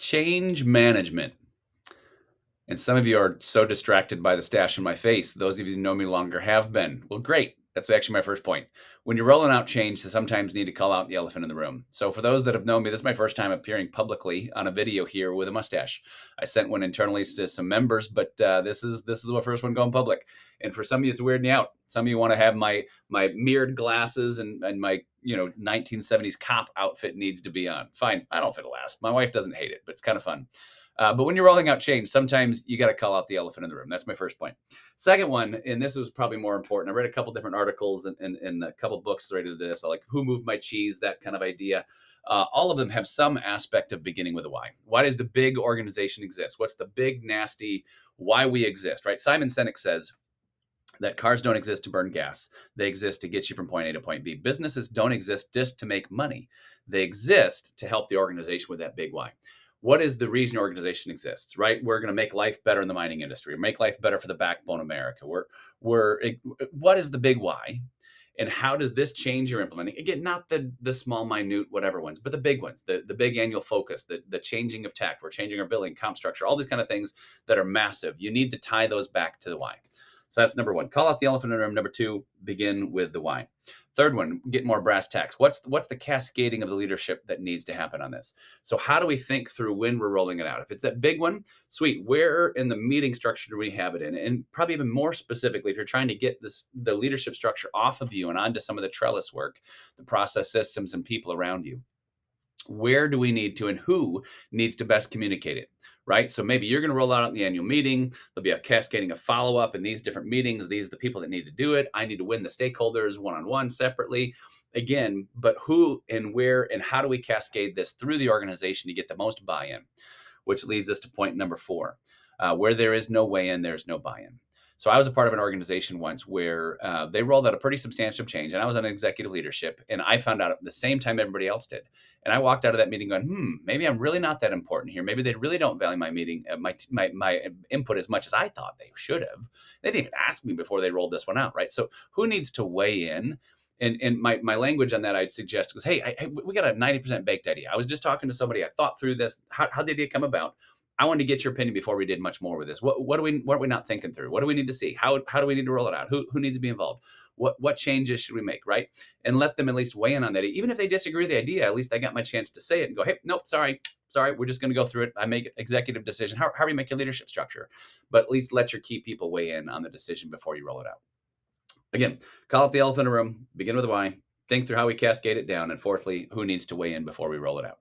Change management. And some of you are so distracted by the stash in my face. Those of you who know me longer have been. Well, great. That's actually my first point. When you're rolling out change, you sometimes need to call out the elephant in the room. So for those that have known me, this is my first time appearing publicly on a video here with a mustache. I sent one internally to some members, but this is the first one going public. And for some of you, it's weirding you out. Some of you want to have my mirrored glasses and my 1970s cop outfit needs to be on. Fine, I don't fit a last. My wife doesn't hate it, but it's kind of fun. But when you're rolling out change, sometimes you got to call out the elephant in the room. That's my first point. Second one, and this was probably more important. I read a couple different articles and a couple books related to this, like Who Moved My Cheese, that kind of idea. All of them have some aspect of beginning with a why. Why does the big organization exist? What's the big, nasty why we exist, right? Simon Sinek says that cars don't exist to burn gas. They exist to get you from point A to point B. Businesses don't exist just to make money. They exist to help the organization with that big why. What is the reason organization exists, right? We're going to make life better in the mining industry, or make life better for the backbone of America. What is the big why? And how does this change you're implementing? Again, not the small, minute, whatever ones, but the big ones, the big annual focus, the changing of tech, we're changing our billing, comp structure, all these kind of things that are massive. You need to tie those back to the why. So that's number one. Call out the elephant in the room. Number two, begin with the why. Third one, get more brass tacks. What's the cascading of the leadership that needs to happen on this? So how do we think through when we're rolling it out? If it's that big one, sweet. Where in the meeting structure do we have it in? And probably even more specifically, if you're trying to get the leadership structure off of you and onto some of the trellis work, the process systems and people around you, where do we need to and who needs to best communicate it, right? So maybe you're going to roll out in the annual meeting. There'll be a cascading of follow-up in these different meetings. These are the people that need to do it. I need to win the stakeholders one-on-one separately. Again, but who and where and how do we cascade this through the organization to get the most buy-in? Which leads us to point number four. Where there is no weigh-in, there's no buy-in. So I was a part of an organization once where they rolled out a pretty substantial change, and I was on executive leadership, and I found out at the same time everybody else did. And I walked out of that meeting going, maybe I'm really not that important here. Maybe they really don't value my meeting, my input as much as I thought they should have. They didn't even ask me before they rolled this one out, right? So who needs to weigh in? And my language on that I'd suggest was, hey, we got a 90% baked idea. I was just talking to somebody. I thought through this. How did it come about? I wanted to get your opinion before we did much more with this. What are we not thinking through? What do we need to see? How do we need to roll it out? Who needs to be involved? What changes should we make, right? And let them at least weigh in on that. Even if they disagree with the idea, at least I got my chance to say it and go, hey, nope, sorry, we're just going to go through it. I make an executive decision. How do you make your leadership structure? But at least let your key people weigh in on the decision before you roll it out. Again, call out the elephant in the room, begin with why, think through how we cascade it down, and fourthly, who needs to weigh in before we roll it out.